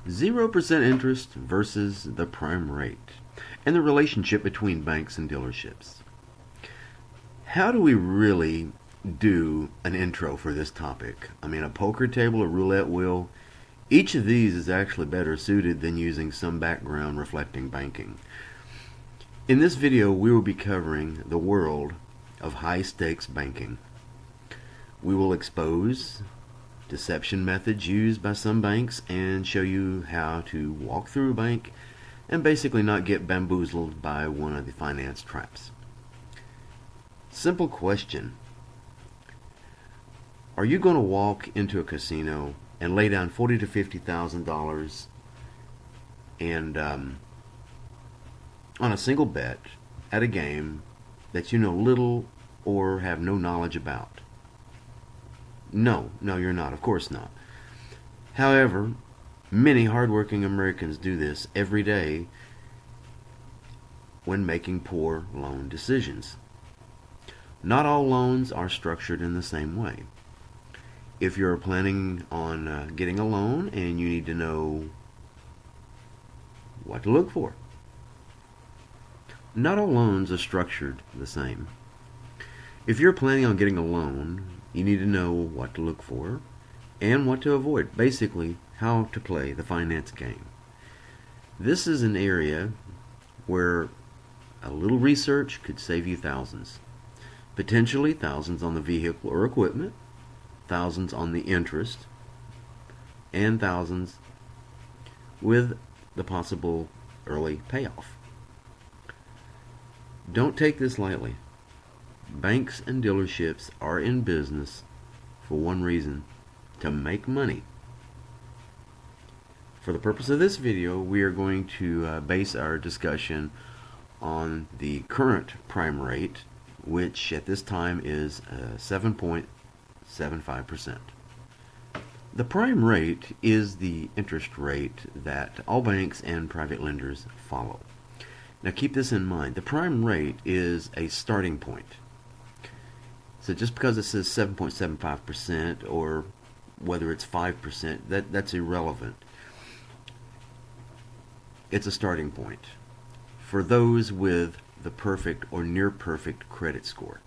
0% interest versus the prime rate, and the relationship between banks and dealerships. How do we really do an intro for this topic? I mean, a poker table, a roulette wheel, each of these is actually better suited than using some background reflecting banking. In this video, we will be covering the world of high-stakes banking. We will expose deception methods used by some banks and show you how to walk through a bank and basically not get bamboozled by one of the finance traps. Simple question. Are you going to walk into a casino and lay down $40,000 to $50,000 and on a single bet at a game that you know little or have no knowledge about? No, you're not. Of course not. However, many hardworking Americans do this every day when making poor loan decisions. Not all loans are structured in the same way. If you're planning on getting a loan and you need to know what to look for, not all loans are structured the same. If you're planning on getting a loan, you need to know what to look for and what to avoid. Basically, how to play the finance game. This is an area where a little research could save you thousands. Potentially thousands on the vehicle or equipment, thousands on the interest, and thousands with the possible early payoff. Don't take this lightly. Banks and dealerships are in business for one reason: to make money. For the purpose of this video, we are going to base our discussion on the current prime rate, which at this time is 7.75%. The prime rate is the interest rate that all banks and private lenders follow. Now keep this in mind. The prime rate is a starting point. So just because it says 7.75% or whether it's 5%, that's irrelevant. It's a starting point for those with the perfect or near perfect credit score.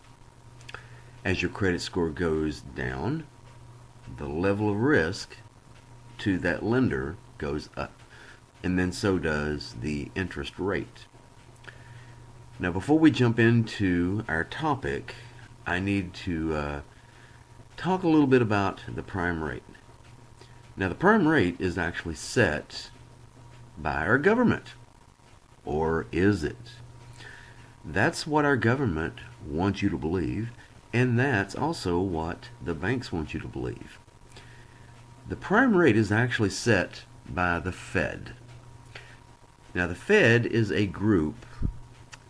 As your credit score goes down, the level of risk to that lender goes up, and then so does the interest rate. Now before we jump into our topic, I need to talk a little bit about the prime rate. Now the prime rate is actually set by our government, or is it? That's what our government wants you to believe, and that's also what the banks want you to believe. The prime rate is actually set by the Fed. Now the Fed is a group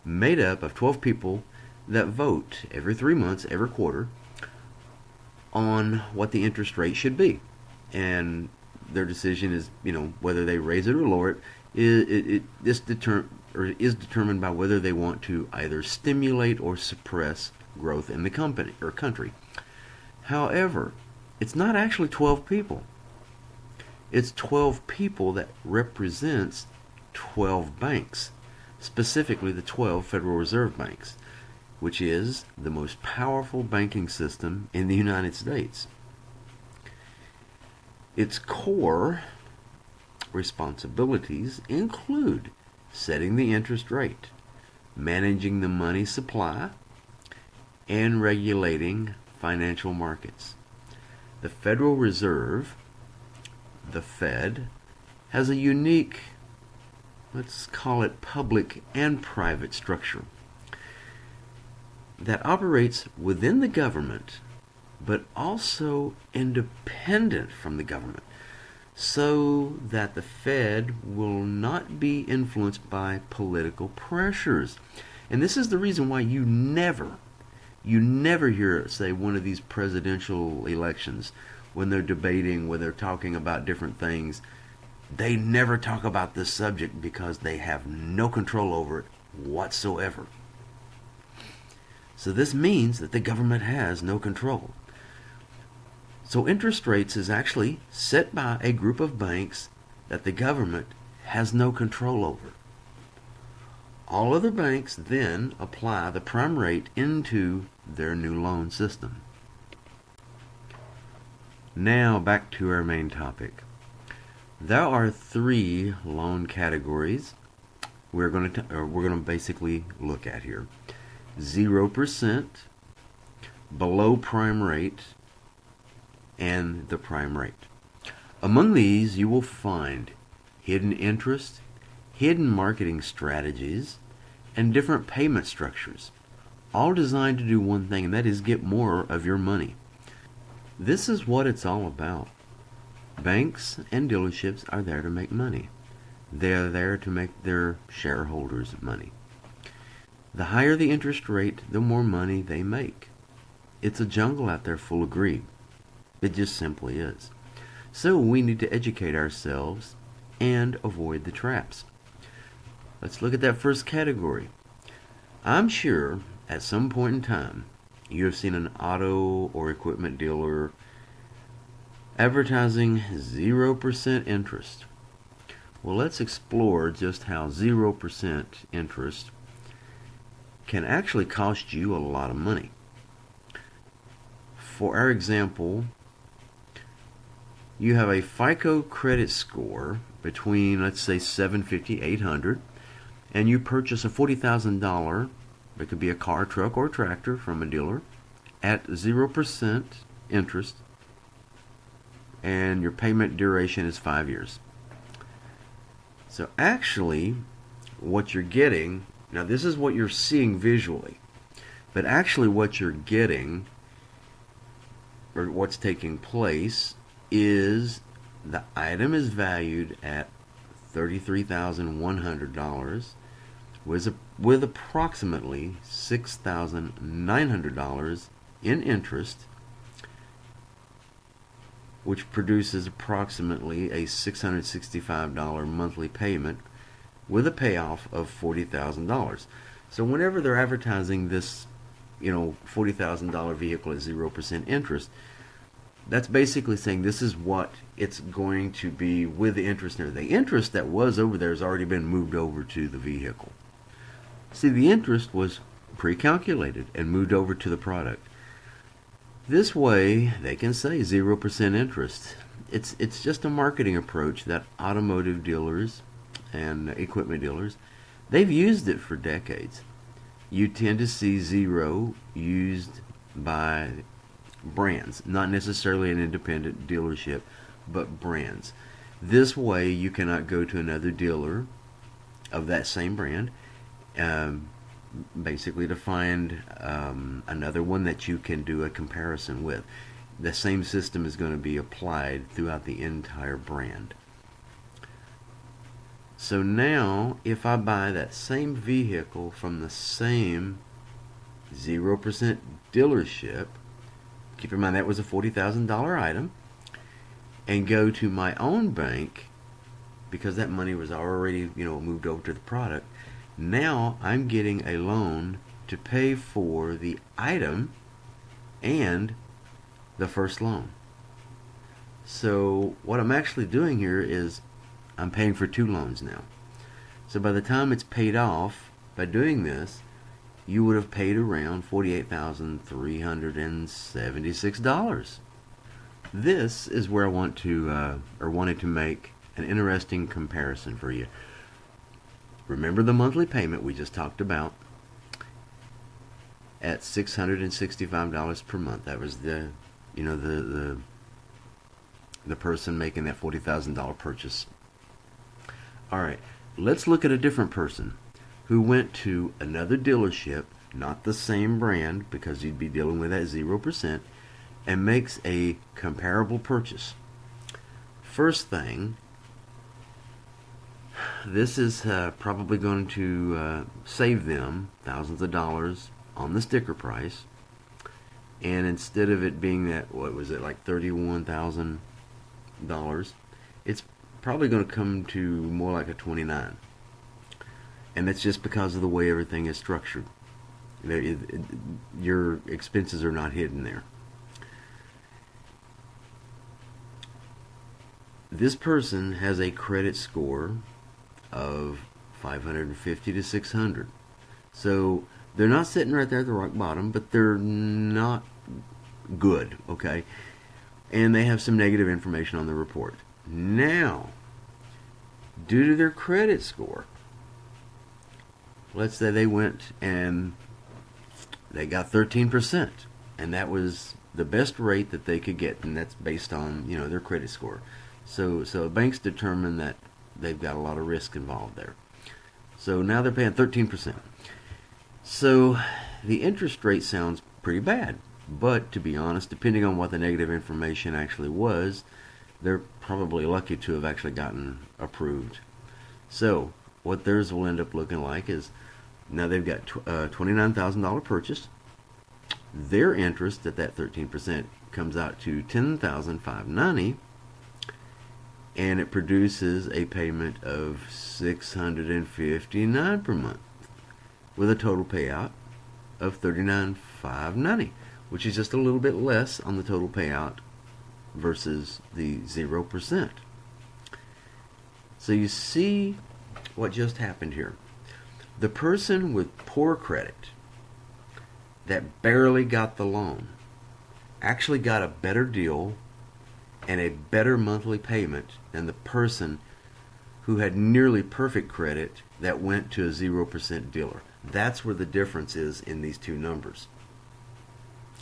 made up of 12 people that vote every 3 months, every quarter, on what the interest rate should be. And their decision is, whether they raise it or lower it, is determined by whether they want to either stimulate or suppress growth in the company or country. However, it's not actually 12 people. It's 12 people that represents 12 banks, specifically the 12 Federal Reserve banks, which is the most powerful banking system in the United States. Its core responsibilities include setting the interest rate, managing the money supply, and regulating financial markets. The Federal Reserve, the Fed, has a unique, let's call it public and private structure that operates within the government but also independent from the government, so that the Fed will not be influenced by political pressures. And this is the reason why you never hear, say, one of these presidential elections, when they're debating, when they're talking about different things, they never talk about this subject because they have no control over it whatsoever. So this means that the government has no control. So interest rates is actually set by a group of banks that the government has no control over. All other banks then apply the prime rate into their new loan system. Now back to our main topic. There are three loan categories we're going to basically look at here. 0%, below prime rate, and the prime rate. Among these, you will find hidden interest, hidden marketing strategies, and different payment structures, all designed to do one thing, and that is get more of your money. This is what it's all about. Banks and dealerships are there to make money. They are there to make their shareholders money. The higher the interest rate, the more money they make. It's a jungle out there full of greed. It just simply is. So we need to educate ourselves and avoid the traps. Let's look at that first category. I'm sure at some point in time you have seen an auto or equipment dealer advertising 0% interest. Well, let's explore just how 0% interest can actually cost you a lot of money. For our example, you have a FICO credit score between, let's say, 750, 800, and you purchase a $40,000, it could be a car, truck, or tractor from a dealer, at 0% interest, and your payment duration is 5 years. So actually, what you're getting, now this is what you're seeing visually, but actually what you're getting, or what's taking place, is the item is valued at $33,100 with approximately $6,900 in interest, which produces approximately a $665 monthly payment with a payoff of $40,000. So whenever they're advertising this, $40,000 vehicle at 0% interest, that's basically saying this is what it's going to be with the interest there. The interest that was over there has already been moved over to the vehicle. See, the interest was pre-calculated and moved over to the product. This way, they can say 0% interest. It's just a marketing approach that automotive dealers and equipment dealers, they've used it for decades. You tend to see zero used by brands, not necessarily an independent dealership, but brands. This way, you cannot go to another dealer of that same brand, basically to find another one that you can do a comparison with. The same system is going to be applied throughout the entire brand. So now, if I buy that same vehicle from the same 0% dealership, keep in mind that was a $40,000 item, and go to my own bank, because that money was already, moved over to the product, now I'm getting a loan to pay for the item and the first loan. So what I'm actually doing here is I'm paying for two loans now. So by the time it's paid off, by doing this, you would have paid around $48,376. This is where I wanted to make an interesting comparison for you. Remember the monthly payment we just talked about at $665 per month. That was the person making that $40,000 purchase. All right, let's look at a different person who went to another dealership, not the same brand, because you'd be dealing with that 0%, and makes a comparable purchase. First thing, this is probably going to save them thousands of dollars on the sticker price, and instead of it being that, what was it, like $31,000, it's probably going to come to more like a $29,000. And that's just because of the way everything is structured. Your expenses are not hidden there. This person has a credit score of 550 to 600. So they're not sitting right there at the rock bottom, but they're not good, okay? And they have some negative information on the report. Now, due to their credit score, let's say they went and they got 13%, and that was the best rate that they could get, and that's based on, their credit score. So banks determine that they've got a lot of risk involved there. So now they're paying 13%. So the interest rate sounds pretty bad, but to be honest, depending on what the negative information actually was, they're probably lucky to have actually gotten approved. So what theirs will end up looking like is, now they've got $29,000 purchase. Their interest at that 13% comes out to $10,590, and it produces a payment of $659 per month, with a total payout of $39,590, which is just a little bit less on the total payout versus the 0%. So you see what just happened here. The person with poor credit that barely got the loan actually got a better deal and a better monthly payment than the person who had nearly perfect credit that went to a 0% dealer. That's where the difference is in these two numbers.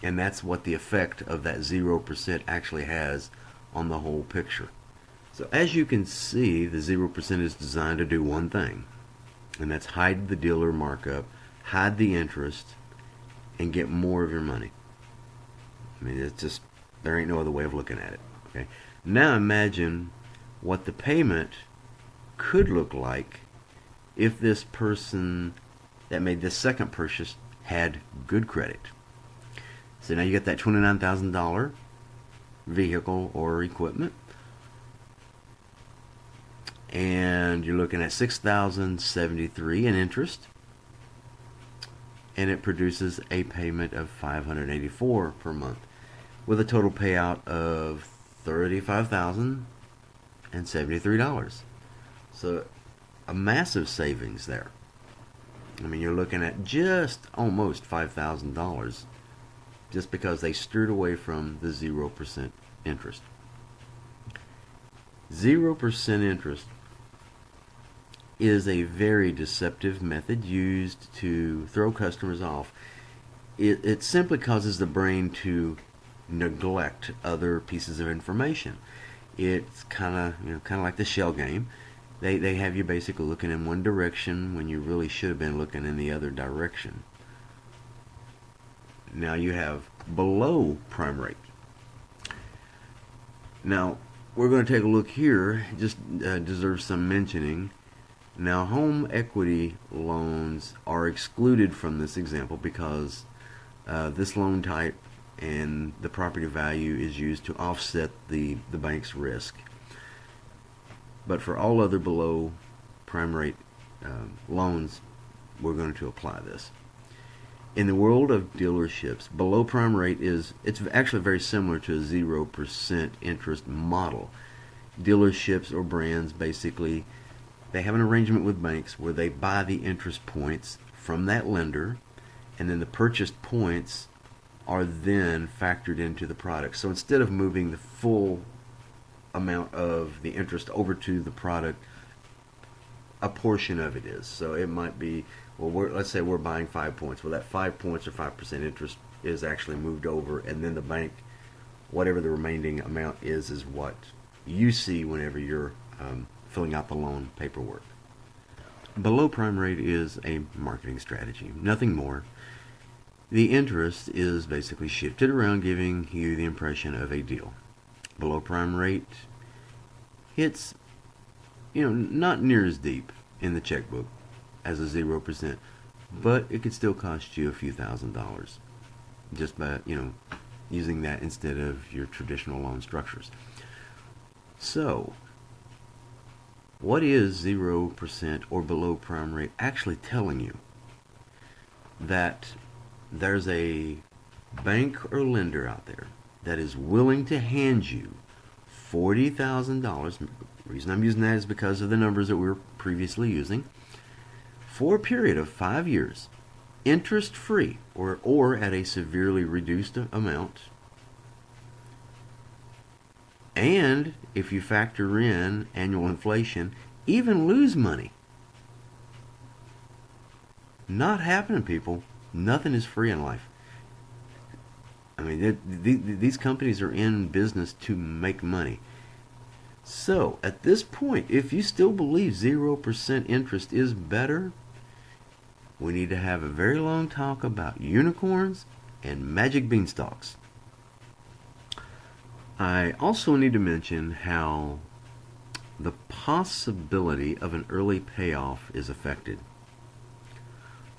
And that's what the effect of that 0% actually has on the whole picture. So as you can see, the 0% is designed to do one thing, and that's hide the dealer markup, hide the interest, and get more of your money. I mean, it's just, there ain't no other way of looking at it. Okay. Now imagine what the payment could look like if this person that made this second purchase had good credit. So now you get that $29,000 vehicle or equipment, and you're looking at $6,073 in interest, and it produces a payment of $584 per month, with a total payout of $35,073. So a massive savings there. I mean, you're looking at just almost $5,000 just because they steered away from the 0% interest. 0% interest is a very deceptive method used to throw customers off. It simply causes the brain to neglect other pieces of information. It's kind of like the shell game. They have you basically looking in one direction when you really should have been looking in the other direction. Now you have below prime rate. Now we're going to take a look here. Just deserves some mentioning. Now home equity loans are excluded from this example because this loan type and the property value is used to offset the bank's risk. But for all other below prime rate loans, we're going to apply this. In the world of dealerships, below prime rate it's actually very similar to a 0% interest model. Dealerships or brands, basically, they have an arrangement with banks where they buy the interest points from that lender, and then the purchased points are then factored into the product. So instead of moving the full amount of the interest over to the product, a portion of it is. So it might be, well, let's say we're buying 5 points. Well, that 5 points or 5% interest is actually moved over, and then the bank, whatever the remaining amount is what you see whenever you're filling out the loan paperwork. Below prime rate is a marketing strategy, nothing more. The interest is basically shifted around, giving you the impression of a deal. Below prime rate, it's not near as deep in the checkbook as a 0%, but it could still cost you a few $1,000s just by using that instead of your traditional loan structures. So what is 0% or below prime rate actually telling you? That there's a bank or lender out there that is willing to hand you $40,000. The reason I'm using that is because of the numbers that we were previously using. For a period of 5 years, interest free or at a severely reduced amount. And if you factor in annual inflation, even lose money. Not happening, people. Nothing is free in life. I mean, these companies are in business to make money. So, at this point, if you still believe 0% interest is better, we need to have a very long talk about unicorns and magic beanstalks. I also need to mention how the possibility of an early payoff is affected.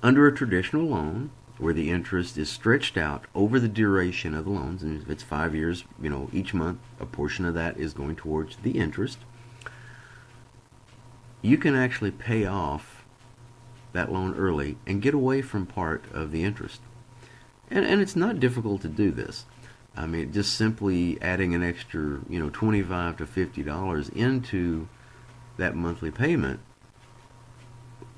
Under a traditional loan, where the interest is stretched out over the duration of the loans, and if it's 5 years, each month a portion of that is going towards the interest, you can actually pay off that loan early and get away from part of the interest. And it's not difficult to do this. I mean, just simply adding an extra, $25 to $50 into that monthly payment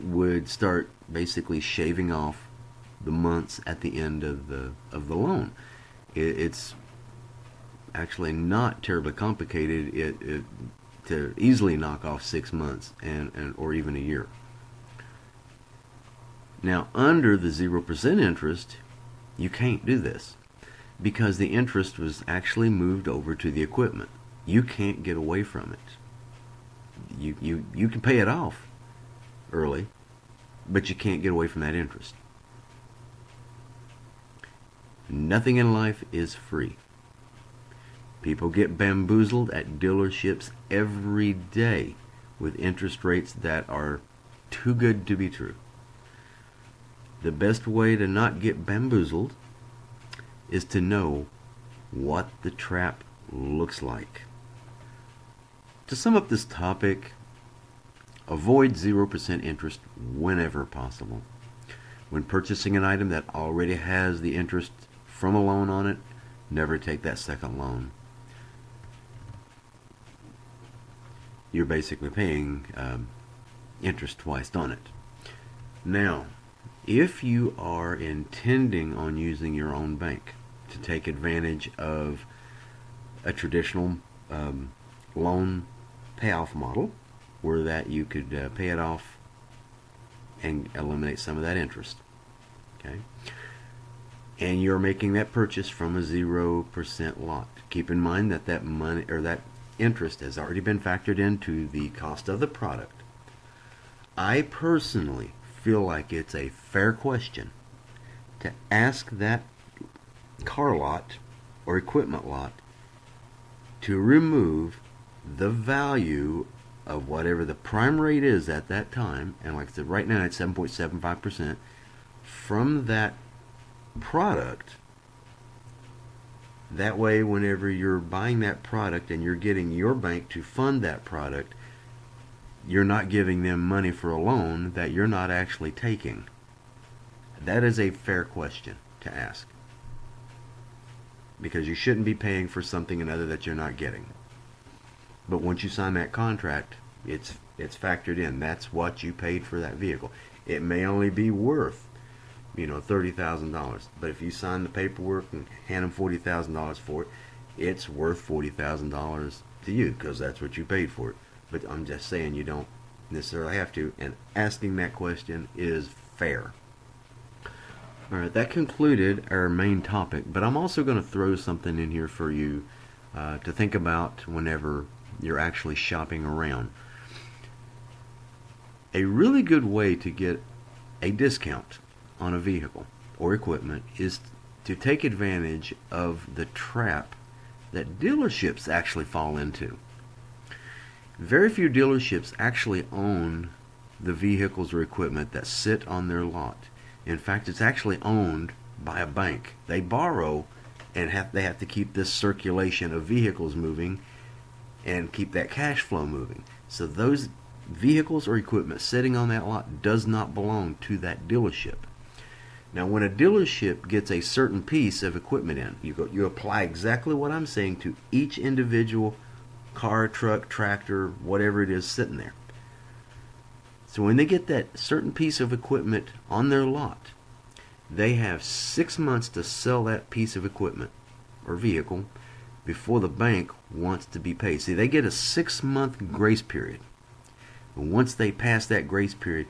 would start basically shaving off the months at the end of the loan. It's actually not terribly complicated to easily knock off 6 months or even a year. Now, under the 0% interest, you can't do this because the interest was actually moved over to the equipment. You can't get away from it. You can pay it off early, but you can't get away from that interest. Nothing in life is free. People get bamboozled at dealerships every day with interest rates that are too good to be true. The best way to not get bamboozled is to know what the trap looks like. To sum up this topic, avoid 0% interest whenever possible. When purchasing an item that already has the interest from a loan on it, never take that second loan. You're basically paying interest twice on it. Now, if you are intending on using your own bank to take advantage of a traditional loan payoff model, where that you could pay it off and eliminate some of that interest, okay? And you're making that purchase from a 0% lot. Keep in mind that that money or that interest has already been factored into the cost of the product. I personally feel like it's a fair question to ask that car lot or equipment lot to remove the value of whatever the prime rate is at that time, and like I said, right now it's 7.75%, from that product. That way, whenever you're buying that product and you're getting your bank to fund that product, you're not giving them money for a loan that you're not actually taking. That is a fair question to ask, because you shouldn't be paying for something another that you're not getting. But once you sign that contract, it's factored in. That's what you paid for that vehicle. It may only be worth, $30,000, but if you sign the paperwork and hand them $40,000 for it, it's worth $40,000 to you because that's what you paid for it. But I'm just saying you don't necessarily have to, and asking that question is fair. Alright, that concluded our main topic, but I'm also going to throw something in here for you to think about whenever you're actually shopping around. A really good way to get a discount on a vehicle or equipment is to take advantage of the trap that dealerships actually fall into. Very few dealerships actually own the vehicles or equipment that sit on their lot. In fact, it's actually owned by a bank. They borrow, and they have to keep this circulation of vehicles moving and keep that cash flow moving. So those vehicles or equipment sitting on that lot does not belong to that dealership. Now, when a dealership gets a certain piece of equipment in, you apply exactly what I'm saying to each individual car, truck, tractor, whatever it is sitting there. So when they get that certain piece of equipment on their lot, they have 6 months to sell that piece of equipment or vehicle before the bank wants to be paid. See, they get a 6-month grace period. And once they pass that grace period,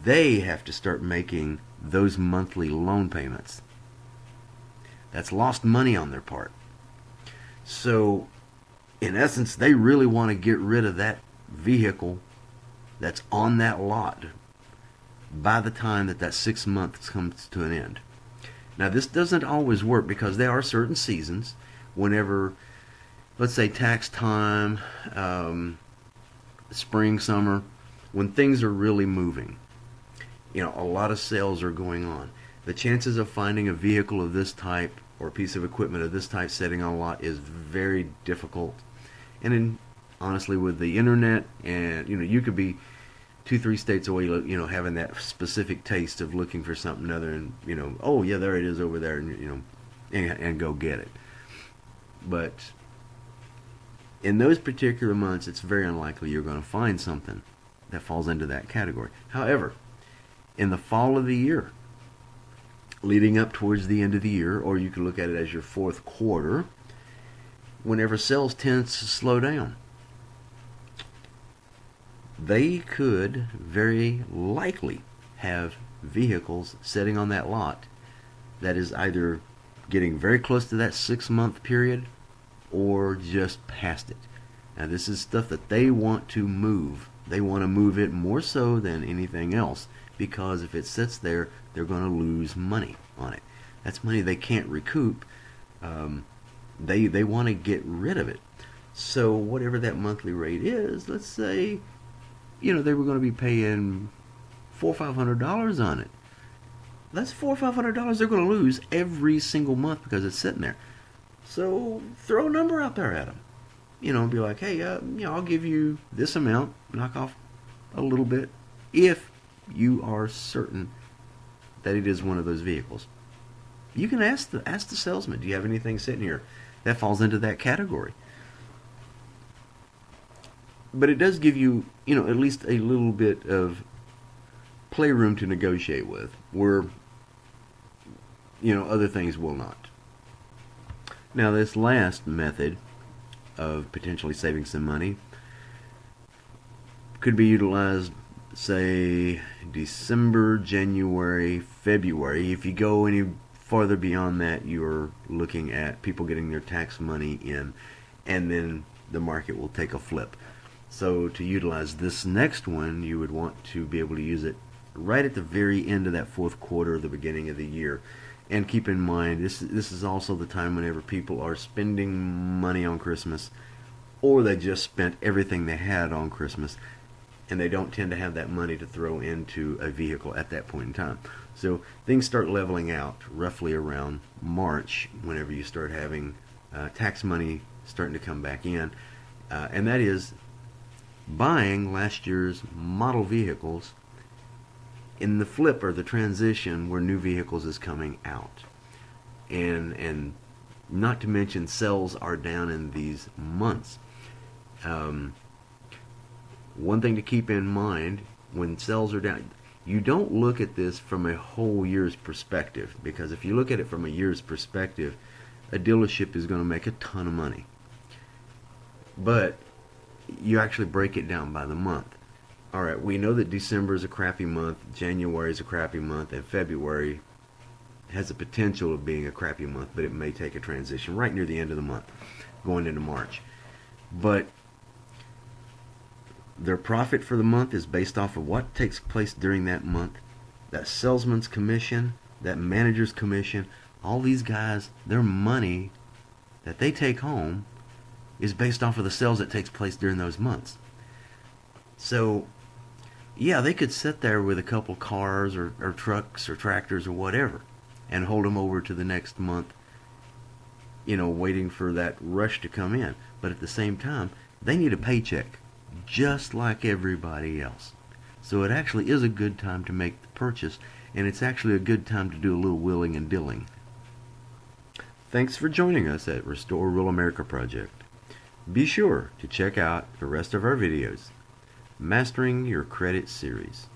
they have to start making those monthly loan payments. That's lost money on their part. So, in essence, they really want to get rid of that vehicle that's on that lot by the time that 6 months comes to an end. Now, this doesn't always work because there are certain seasons whenever, let's say, tax time, spring, summer, when things are really moving. A lot of sales are going on. The chances of finding a vehicle of this type or a piece of equipment of this type sitting on a lot is very difficult. And then, honestly, with the internet, and you could be 2-3 states away, having that specific taste of looking for something other, and oh yeah, there it is over there, and and go get it. But in those particular months, it's very unlikely you're going to find something that falls into that category. However, in the fall of the year, leading up towards the end of the year, or you can look at it as your fourth quarter, whenever sales tends to slow down, they could very likely have vehicles sitting on that lot that is either getting very close to that 6-month period or just past it. Now, this is stuff that they want to move. They want to move it more so than anything else, because if it sits there, they're going to lose money on it. That's money they can't recoup. They want to get rid of it. So whatever that monthly rate is, let's say, they were going to be paying $400 or $500 on it. That's $400 or $500 they're going to lose every single month because it's sitting there. So throw a number out there at them. Be like, hey, I'll give you this amount, knock off a little bit, if you are certain that it is one of those vehicles. You can ask the salesman, do you have anything sitting here that falls into that category? But it does give you, at least a little bit of playroom to negotiate with, where, other things will not. Now, this last method of potentially saving some money could be utilized, say, December, January, February. If you go any farther beyond that, you're looking at people getting their tax money in, and then the market will take a flip. So to utilize this next one, you would want to be able to use it right at the very end of that fourth quarter, the beginning of the year. And keep in mind, this is also the time whenever people are spending money on Christmas, or they just spent everything they had on Christmas, and they don't tend to have that money to throw into a vehicle at that point in time. So things start leveling out roughly around March, whenever you start having tax money starting to come back in, and that is buying last year's model vehicles in the flip or the transition where new vehicles is coming out. And not to mention sales are down in these months. One thing to keep in mind, when sales are down, you don't look at this from a whole year's perspective, because if you look at it from a year's perspective, a dealership is going to make a ton of money. But you actually break it down by the month. Alright, we know that December is a crappy month, January is a crappy month, and February has the potential of being a crappy month, but it may take a transition right near the end of the month, going into March. But their profit for the month is based off of what takes place during that month. That salesman's commission, that manager's commission, all these guys, their money that they take home is based off of the sales that takes place during those months. So, yeah, they could sit there with a couple cars or trucks or tractors or whatever and hold them over to the next month, waiting for that rush to come in. But at the same time, they need a paycheck just like everybody else. So it actually is a good time to make the purchase, and it's actually a good time to do a little willing and dealing. Thanks for joining us at Restore Rural America Project. Be sure to check out the rest of our videos, Mastering Your Credit series.